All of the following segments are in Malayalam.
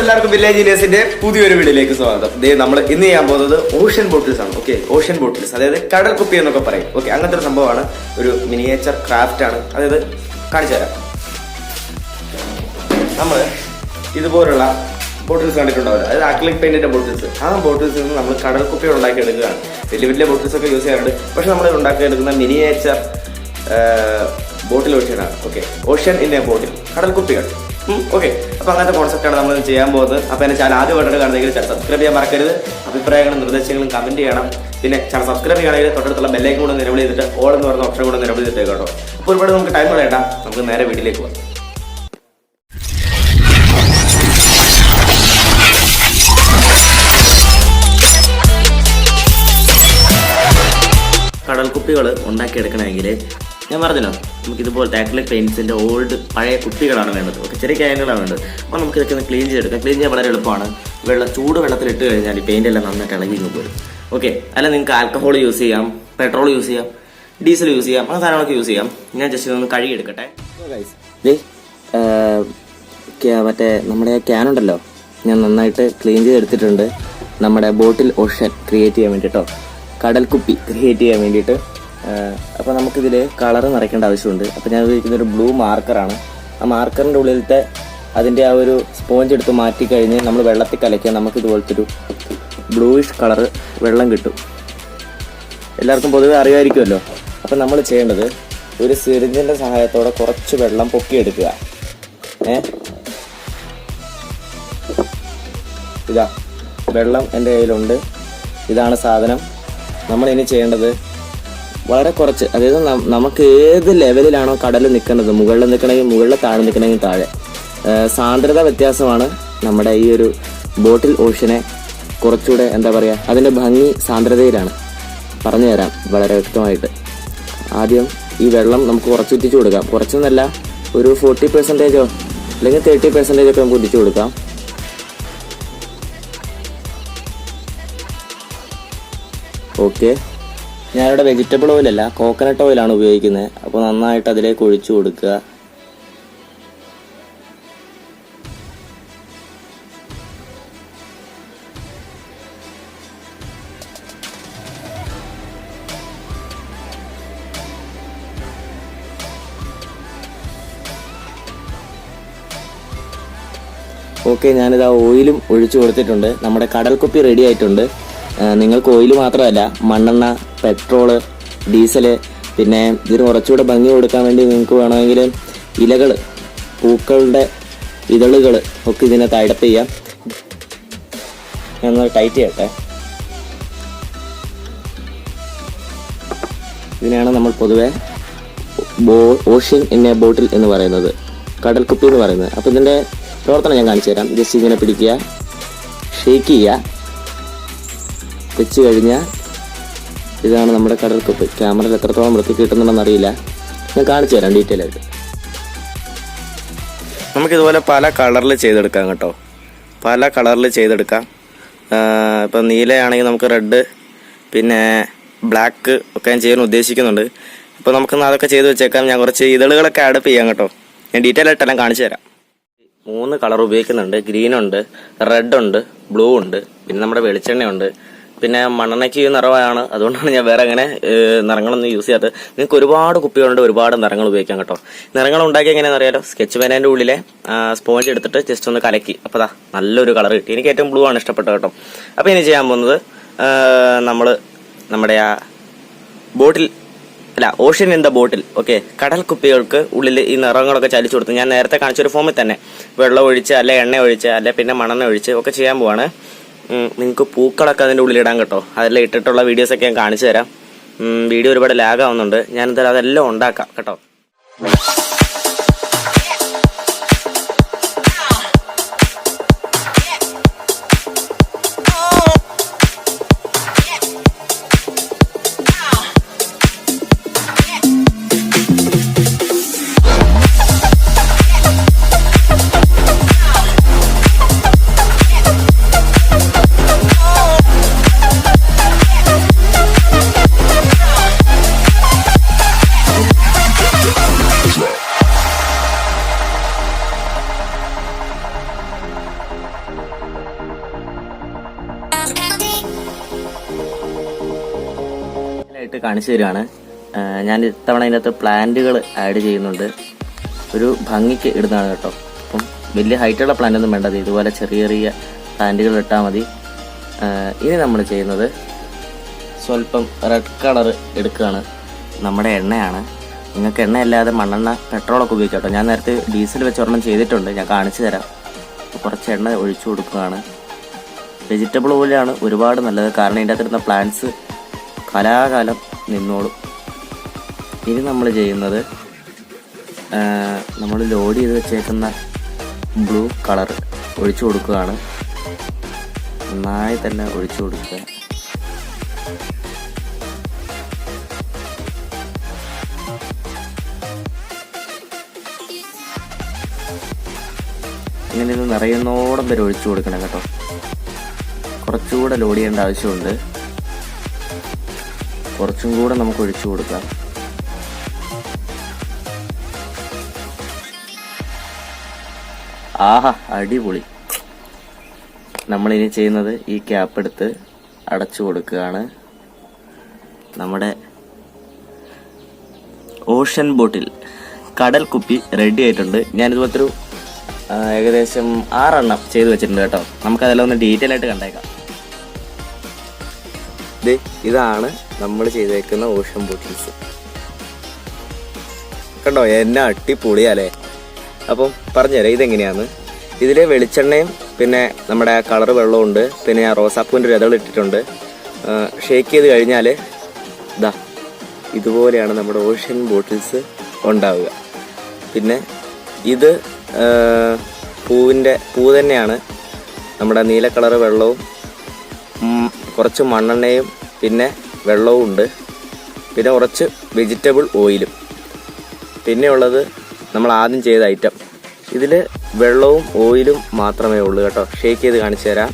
എല്ലാവർക്കും വില്ലേജ് ജീനിയസിന്റെ പുതിയൊരു വീഡിയോയിലേക്ക് സ്വാഗതം. നമ്മൾ ഇന്ന് ചെയ്യാൻ പോകുന്നത് ഓഷ്യൻ ബോട്ടിൽസ് ആണ്. ഓക്കെ, ഓഷ്യൻ ബോട്ടിൽസ്, അതായത് കടൽ കുപ്പി എന്നൊക്കെ പറയും. ഓക്കെ, അങ്ങനത്തെ ഒരു സംഭവമാണ്. ഒരു മിനിയേച്ചർ ക്രാഫ്റ്റ് ആണ്. അതായത് കാണിച്ചു തരാം. നമ്മൾ ഇതുപോലുള്ള ബോട്ടിൽസ് കണ്ടിട്ടുണ്ടാവില്ല, അതായത് അക്രിലിക് പെയിന്റിന്റെ ബോട്ടിൽസ്. ആ ബോട്ടിൽസിൽ നിന്ന് നമ്മൾ കടൽ കുപ്പികൾ ഉണ്ടാക്കി എടുക്കുകയാണ്. വലിയ വലിയ ബോട്ടിൽസ് ഒക്കെ യൂസ് ചെയ്യാറുണ്ട്, പക്ഷെ നമ്മൾ ഉണ്ടാക്കിയെടുക്കുന്ന മിനിയേച്ചർ ബോട്ടിൽ ഓഷ്യനാണ്. Okay, ocean in a bottle, കടൽ കുപ്പികൾ. ഓക്കെ, അപ്പോൾ അങ്ങനത്തെ കോൺസെപ്റ്റാണ് നമ്മൾ ചെയ്യാൻ പോകുന്നത്. അപ്പോൾ എൻ്റെ ചാനൽ ആദ്യമായിട്ട് കാണുന്നെങ്കിൽ ചാനൽ സബ്സ്ക്രൈബ് ചെയ്യാൻ മറക്കരുത്. അഭിപ്രായങ്ങളും നിർദ്ദേശങ്ങളും കമൻറ്റ് ചെയ്യണം. പിന്നെ ചാനൽ സബ്സ്ക്രൈബ് ചെയ്യുകയാണെങ്കിൽ തൊട്ടടുത്തുള്ള ബെല്ലൈക്കൺ കൂടെ നിലവിൽ ചെയ്തിട്ട് ഓൾ എന്ന് പറയുന്ന ഓപ്ഷൻ കൂടെ നിലവിൽ ചെയ്തിട്ട് കേട്ടോ. അപ്പോൾ ഒരുപാട് നമുക്ക് ടൈം കളയണ്ട, നമുക്ക് നേരെ വീട്ടിലേക്ക് പോകാം. കടൽക്കുപ്പികൾ ഉണ്ടാക്കിയെടുക്കണമെങ്കിൽ ഞാൻ പറഞ്ഞല്ലോ, നമുക്ക് ഇതുപോലത്തെ അക്രിലിക് പെയിൻറ്റ്സിൻ്റെ ഓൾഡ് പഴയ കുപ്പികളാണ് വേണ്ടത്. ഓക്കെ, ചെറിയ ക്യാനുകളാണ് വേണ്ടത്. അപ്പോൾ നമുക്ക് ഇതൊക്കെ ഒന്ന് ക്ലീൻ ചെയ്തെടുക്കാം. ക്ലീൻ ചെയ്യാൻ വളരെ എളുപ്പമാണ്. ചൂട് വെള്ളത്തിലിട്ട് കഴിഞ്ഞാൽ ഈ പെയിൻ്റ് എല്ലാം നന്നായിട്ട് ഇളകി ഇങ്ങ് പോരും. ഓക്കെ, അല്ല നിങ്ങൾക്ക് ആൽക്കഹോൾ യൂസ് ചെയ്യാം, പെട്രോൾ യൂസ് ചെയ്യാം, ഡീസൽ യൂസ് ചെയ്യാം, അങ്ങനെ സാധനങ്ങളൊക്കെ യൂസ് ചെയ്യാം. ഞാൻ ജസ്റ്റ് ഒന്ന് കഴുകിയെടുക്കട്ടെ. മറ്റേ നമ്മുടെ ക്യാനുണ്ടല്ലോ, ഞാൻ നന്നായിട്ട് ക്ലീൻ ചെയ്തെടുത്തിട്ടുണ്ട്. നമ്മുടെ ബോട്ടിൽ ഓഷ്യൻ ക്രിയേറ്റ് ചെയ്യാൻ വേണ്ടിയിട്ടോ, കടൽ കുപ്പി ക്രിയേറ്റ് ചെയ്യാൻ വേണ്ടിയിട്ട്. അപ്പോൾ നമുക്കിതിൽ കളർ നിറയ്ക്കേണ്ട ആവശ്യമുണ്ട്. അപ്പോൾ ഞാൻ ഉപയോഗിക്കുന്നൊരു ബ്ലൂ മാർക്കറാണ്. ആ മാർക്കറിൻ്റെ ഉള്ളിലത്തെ അതിൻ്റെ ആ ഒരു സ്പോഞ്ച് എടുത്ത് മാറ്റിക്കഴിഞ്ഞ് നമ്മൾ വെള്ളത്തിൽ കലക്കിയാൽ നമുക്ക് ഇതുപോലത്തെ ഒരു ബ്ലൂയിഷ് കളറ് വെള്ളം കിട്ടും. എല്ലാവർക്കും പൊതുവെ അറിയാമായിരിക്കുമല്ലോ. അപ്പോൾ നമ്മൾ ചെയ്യേണ്ടത് ഒരു സിറിഞ്ചിൻ്റെ സഹായത്തോടെ കുറച്ച് വെള്ളം പൊക്കിയെടുക്കുക. ഇതാ വെള്ളം എൻ്റെ കയ്യിലുണ്ട്. ഇതാണ് സാധനം. നമ്മളിനി ചെയ്യേണ്ടത് വളരെ കുറച്ച്, അതായത് നമുക്ക് ഏത് ലെവലിലാണോ കടൽ നിൽക്കുന്നത്, മുകളിൽ നിൽക്കണമെങ്കിൽ മുകളിൽ, താഴെ നിൽക്കണമെങ്കിൽ താഴെ, സാന്ദ്രത വ്യത്യാസമാണ് നമ്മുടെ ഈ ഒരു ബോട്ടിൽ ഓഷ്യനെ കുറച്ചുകൂടെ എന്താ പറയുക, അതിൻ്റെ ഭംഗി സാന്ദ്രതയിലാണ്. പറഞ്ഞു തരാം വളരെ വ്യക്തമായിട്ട്. ആദ്യം ഈ വെള്ളം നമുക്ക് കുറച്ച് ഉറ്റിച്ചു കൊടുക്കാം. കുറച്ചൊന്നല്ല, ഒരു 40% അല്ലെങ്കിൽ 30% ഒക്കെ നമുക്ക് ഉറ്റിച്ചു കൊടുക്കാം. ഓക്കെ, ഞാനിവിടെ വെജിറ്റബിൾ ഓയിലല്ല, കോക്കനട്ട് ഓയിലാണ് ഉപയോഗിക്കുന്നത്. അപ്പോൾ നന്നായിട്ട് അതിലേക്ക് ഒഴിച്ചു കൊടുക്കുക. ഓക്കെ, ഞാനിത് ആ ഓയിലും ഒഴിച്ചു കൊടുത്തിട്ടുണ്ട്. നമ്മുടെ കടൽക്കുപ്പി റെഡി ആയിട്ടുണ്ട്. നിങ്ങൾക്ക് ഓയിൽ മാത്രമല്ല, മണ്ണെണ്ണ, പെട്രോള്, ഡീസല്, പിന്നെ ഇതിന് കുറച്ചുകൂടെ ഭംഗി കൊടുക്കാൻ വേണ്ടി നിങ്ങൾക്ക് വേണമെങ്കിൽ ഇലകൾ, പൂക്കളുടെ ഇതളുകൾ ഒക്കെ ഇതിനകത്ത് അഡപ്പ് ചെയ്യാം. ഞാൻ ടൈറ്റ് ചെയ്യട്ടെ. ഇതിനാണ് നമ്മൾ പൊതുവെ ഓഷ്യൻ ഇൻ എ ബോട്ടിൽ എന്ന് പറയുന്നത്, കടൽക്കുപ്പി എന്ന് പറയുന്നത്. അപ്പോൾ ഇതിൻ്റെ പ്രവർത്തനം ഞാൻ കാണിച്ചു തരാം. ജസ്റ്റ് ഇങ്ങനെ പിടിക്കുക, ഷേക്ക് ചെയ്യുക, വെച്ച് കഴിഞ്ഞാൽ ഇതാണ് നമ്മുടെ കടൽക്കുപ്പി. ക്യാമറയിൽ എത്രത്തോളം വൃത്തി കിട്ടുന്നുണ്ടെന്ന് അറിയില്ല, ഞാൻ കാണിച്ചു തരാം ഡീറ്റെയിൽ ആയിട്ട്. നമുക്കിതുപോലെ പല കളറിൽ ചെയ്തെടുക്കാം കേട്ടോ, പല കളറിൽ ചെയ്തെടുക്കാം. ഇപ്പം നീലയാണെങ്കിൽ നമുക്ക് റെഡ്, പിന്നെ ബ്ലാക്ക് ഒക്കെ ഞാൻ ചെയ്യാൻ ഉദ്ദേശിക്കുന്നുണ്ട്. അപ്പോൾ നമുക്കൊന്ന് അതൊക്കെ ചെയ്ത് വെച്ചേക്കാം. ഞാൻ കുറച്ച് ഇതളുകളൊക്കെ ആഡ് ചെയ്യാം കേട്ടോ. ഞാൻ ഡീറ്റെയിൽ ആയിട്ടെല്ലാം കാണിച്ചു തരാം. 3 കളർ ഉപയോഗിക്കുന്നുണ്ട്. ഗ്രീനുണ്ട്, റെഡ് ഉണ്ട്, ബ്ലൂ ഉണ്ട്, പിന്നെ നമ്മുടെ വെളിച്ചെണ്ണയുണ്ട്, പിന്നെ മണ്ണെണ്ണയ്ക്ക് നിറവാണ്. അതുകൊണ്ടാണ് ഞാൻ വേറെ അങ്ങനെ നിറങ്ങളൊന്നും യൂസ് ചെയ്യാത്തത്. നിങ്ങൾക്ക് ഒരുപാട് കുപ്പികളുണ്ട്, ഒരുപാട് നിറങ്ങൾ ഉപയോഗിക്കാം കേട്ടോ. നിറങ്ങൾ ഉണ്ടാക്കി എങ്ങനെയാണെന്ന് അറിയാലോ. സ്കെച്ച് പേനേൻ്റെ ഉള്ളിലെ സ്പോഞ്ച് എടുത്തിട്ട് ജസ്റ്റ് ഒന്ന് കലക്കി, അപ്പോൾ നല്ലൊരു കളർ കിട്ടി. എനിക്ക് ഏറ്റവും ബ്ലൂ ആണ് ഇഷ്ടപ്പെട്ടത് കേട്ടോ. അപ്പോൾ ഇനി ചെയ്യാൻ പോകുന്നത് നമ്മുടെ ആ bottle ocean in the bottle. Okay, കടൽ കുപ്പികൾക്ക് ഉള്ളിൽ ഈ നിറങ്ങളൊക്കെ ചലിച്ചു കൊടുത്ത് ഞാൻ നേരത്തെ കാണിച്ചൊരു ഫോമിൽ തന്നെ വെള്ളം ഒഴിച്ച്, അല്ലെ എണ്ണ ഒഴിച്ച്, അല്ലെ പിന്നെ മണ്ണെണ്ണ ഒഴിച്ച് ഒക്കെ ചെയ്യാൻ പോവാണ്. നിങ്ങൾക്ക് പൂക്കളൊക്കെ അതിൻ്റെ ഉള്ളിലിടാൻ കേട്ടോ. അതെല്ലാം ഇട്ടിട്ടുള്ള വീഡിയോസൊക്കെ ഞാൻ കാണിച്ചു തരാം. വീഡിയോ ഒരുപാട് ലാഗ് ആവുന്നുണ്ട്. ഞാൻ എന്തായാലും അതെല്ലാം ഉണ്ടാക്കാം കേട്ടോ. ആയിട്ട് കാണിച്ചു തരികയാണ്. ഞാൻ ഇത്തവണ ഇതിനകത്ത് പ്ലാന്റുകൾ ആഡ് ചെയ്യുന്നുണ്ട്. ഒരു ഭംഗിക്ക് ഇടുന്നതാണ് കേട്ടോ. അപ്പം വലിയ ഹൈറ്റുള്ള പ്ലാന്റ് ഒന്നും വേണ്ടത്, ഇതുപോലെ ചെറിയ ചെറിയ പ്ലാന്റുകൾ ഇട്ടാൽ മതി. ഇനി നമ്മൾ ചെയ്യുന്നത് സ്വല്പം റെഡ് കളർ എടുക്കുകയാണ്. നമ്മുടെ എണ്ണയാണ്. നിങ്ങൾക്ക് എണ്ണയല്ലാതെ മണ്ണെണ്ണ പെട്രോളൊക്കെ ഉപയോഗിക്കാം കേട്ടോ. ഞാൻ നേരത്തെ ഡീസൽ വെച്ച് ഒരെണ്ണം ചെയ്തിട്ടുണ്ട്, ഞാൻ കാണിച്ചു തരാം. കുറച്ച് എണ്ണ ഒഴിച്ചു കൊടുക്കുകയാണ്. വെജിറ്റബിൾ ഓയിലാണ് ഒരുപാട് നല്ലത്, കാരണം ഇതിൻ്റെ അകത്തിരുന്ന പ്ലാന്റ്സ് കലാകാലം നിന്നോളും. ഇനി നമ്മൾ ചെയ്യുന്നത് നമ്മൾ ലോഡ് ചെയ്ത് വെച്ചേക്കുന്ന ബ്ലൂ കളർ ഒഴിച്ചു കൊടുക്കുകയാണ്. നന്നായി തന്നെ ഒഴിച്ചു കൊടുക്കുക. ഇങ്ങനെ ഇത് നിറയുന്നോടം വരെ ഒഴിച്ചു കൊടുക്കണം കേട്ടോ. കുറച്ചുകൂടെ ലോഡ് ചെയ്യേണ്ട ആവശ്യമുണ്ട്. കുറച്ചും കൂടെ നമുക്ക് ഒഴിച്ചു കൊടുക്കാം. ആഹാ, അടിപൊളി. നമ്മളിനി ചെയ്യുന്നത് ഈ ക്യാപ്പ് എടുത്ത് അടച്ചു കൊടുക്കുകയാണ്. നമ്മുടെ ഓഷൻ ബോട്ടിൽ കടൽ കുപ്പി റെഡി ആയിട്ടുണ്ട്. ഞാനിതുപോലത്തെ ഒരു ഏകദേശം 6 എണ്ണം ചെയ്ത് വെച്ചിട്ടുണ്ട് കേട്ടോ. നമുക്കതെല്ലാം ഒന്ന് ഡീറ്റെയിൽ ആയിട്ട് കണ്ടേക്കാം. ഇതാണ് നമ്മൾ ചെയ്തേക്കുന്ന ഓഷൻ ബോട്ടിൽസ്. കണ്ടോ, എന്നെ അടിപൊളിയല്ലേ. അപ്പം പറഞ്ഞുതരാം ഇതെങ്ങനെയാന്ന്. ഇതിൽ വെളിച്ചെണ്ണയും പിന്നെ നമ്മുടെ കളർ വെള്ളമുണ്ട്, പിന്നെ ഞാൻ റോസാപ്പൂവിൻ്റെ ഒരു ഇതൾ ഇട്ടിട്ടുണ്ട്. ഷേക്ക് ചെയ്ത് കഴിഞ്ഞാൽ ഇതാ ഇതുപോലെയാണ് നമ്മുടെ ഓഷൻ ബോട്ടിൽസ് ഉണ്ടാവുക. പിന്നെ ഇത് പൂ തന്നെയാണ്. നമ്മുടെ നീല കളർ വെള്ളവും കുറച്ച് മണ്ണെണ്ണയും പിന്നെ വെള്ളവും ഉണ്ട്. പിന്നെ കുറച്ച് വെജിറ്റബിൾ ഓയിലും. പിന്നെ ഉള്ളത് നമ്മൾ ആദ്യം ചെയ്ത ഐറ്റം. ഇതിൽ വെള്ളവും ഓയിലും മാത്രമേ ഉള്ളൂ കേട്ടോ. ഷേക്ക് ചെയ്ത് കാണിച്ചു തരാം.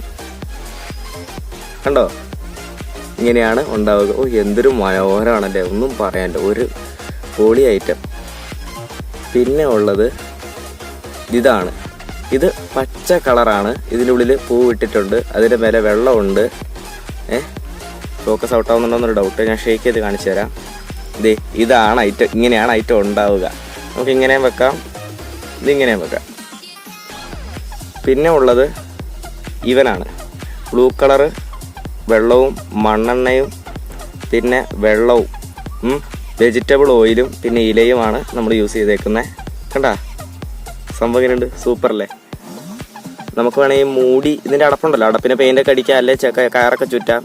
കണ്ടോ, ഇങ്ങനെയാണ് ഉണ്ടാവുക. ഓ, എന്തൊരു മനോഹരമാണല്ലേ, ഒന്നും പറയാനില്ല, ഒരു പൊളി ഐറ്റം. പിന്നെ ഉള്ളത് ഇതാണ്. ഇത് പച്ച കളറാണ്. ഇതിൻ്റെ ഉള്ളിൽ പൂ ഇട്ടിട്ടുണ്ട്, അതിൻ്റെ മേലെ വെള്ളമുണ്ട്. ഫോക്കസ് ഔട്ട് ആവുന്നുണ്ടോന്നൊരു ഡൗട്ട്. ഞാൻ ഷേക്ക് ചെയ്ത് കാണിച്ചു തരാം. ഇതാണ് ഐറ്റം. ഇങ്ങനെയാണ് ഐറ്റം ഉണ്ടാവുക. നമുക്ക് ഇങ്ങനെയും വെക്കാം, ഇതിങ്ങനെയും വെക്കാം. പിന്നെ ഉള്ളത് ഇവനാണ്. ബ്ലൂ കളറ് വെള്ളവും മണ്ണെണ്ണയും പിന്നെ വെള്ളവും വെജിറ്റബിൾ ഓയിലും പിന്നെ ഇലയുമാണ് നമ്മൾ യൂസ് ചെയ്തേക്കുന്നത്. കണ്ടാ സംഭവം ഇങ്ങനെയുണ്ട്, സൂപ്പറല്ലേ. നമുക്ക് വേണമെങ്കിൽ മൂടി ഇതിൻ്റെ അടപ്പുണ്ടല്ലോ, അടപ്പിനെ പെയിൻ്റൊക്കെ അടിക്കാം, അല്ലേ കയറൊക്കെ ചുറ്റാം.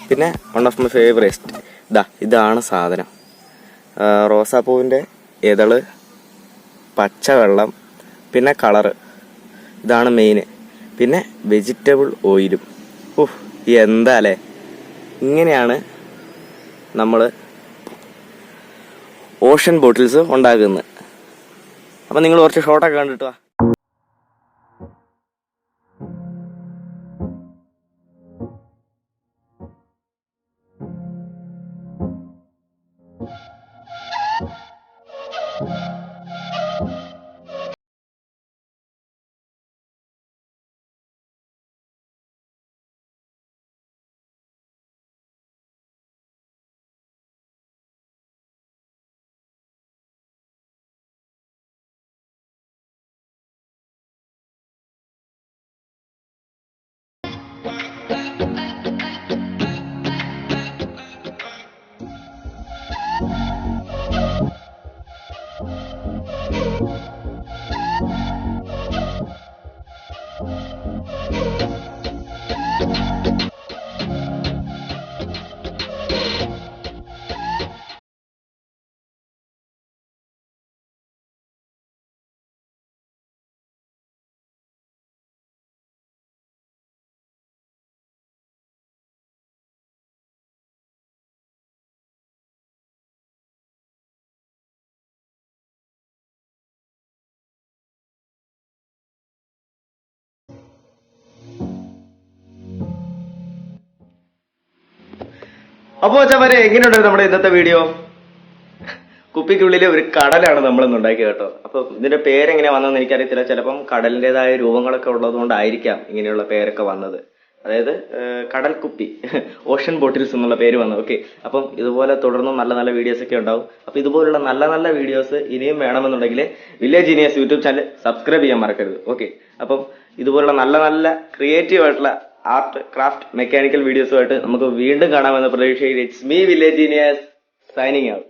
പിന്നെ വൺ ഓഫ് മൈ ഫേവറേറ്റ് ഇതാണ് സാധനം. റോസാപ്പൂവിൻ്റെ ഇതള്, പച്ചവെള്ളം, പിന്നെ കളറ്, ഇതാണ് മെയിന്. പിന്നെ വെജിറ്റബിൾ ഓയിലും. എന്താ അല്ലേ. ഇങ്ങനെയാണ് നമ്മൾ ഓഷൻ ബോട്ടിൽസ് ഉണ്ടാക്കുന്നത്. അപ്പം നിങ്ങൾ കുറച്ച് ഷോട്ടൊക്കെ കണ്ടിട്ട് വാ. അപ്പോൾ ചവരെ എങ്ങനെയുണ്ട് നമ്മുടെ ഇന്നത്തെ വീഡിയോ? കുപ്പിക്കുള്ളിലെ ഒരു കടലാണ് നമ്മളിന്ന് ഉണ്ടാക്കിയത് കേട്ടോ. അപ്പൊ ഇതിന്റെ പേരെങ്ങനെയാ വന്നതെന്ന് എനിക്കറിയത്തില്ല. ചിലപ്പം കടലിൻ്റെതായ രൂപങ്ങളൊക്കെ ഉള്ളത് കൊണ്ടായിരിക്കാം ഇങ്ങനെയുള്ള പേരൊക്കെ വന്നത്. അതായത് കടൽ കുപ്പി ഓഷൻ ബോട്ടിൽസ് എന്നുള്ള പേര് വന്നു. ഓക്കെ, അപ്പം ഇതുപോലെ തുടർന്നും നല്ല നല്ല വീഡിയോസ് ഒക്കെ ഉണ്ടാവും. അപ്പം ഇതുപോലുള്ള നല്ല നല്ല വീഡിയോസ് ഇനിയും വേണമെന്നുണ്ടെങ്കിൽ village genius YouTube channel subscribe ചെയ്യാൻ മറക്കരുത്. ഓക്കെ, അപ്പം ഇതുപോലുള്ള നല്ല നല്ല ക്രിയേറ്റീവ് ആയിട്ടുള്ള ആർട്ട് ക്രാഫ്റ്റ് മെക്കാനിക്കൽ വീഡിയോസുമായിട്ട് നമുക്ക് വീണ്ടും കാണാമെന്ന പ്രതീക്ഷയിൽ it's me village genius signing out.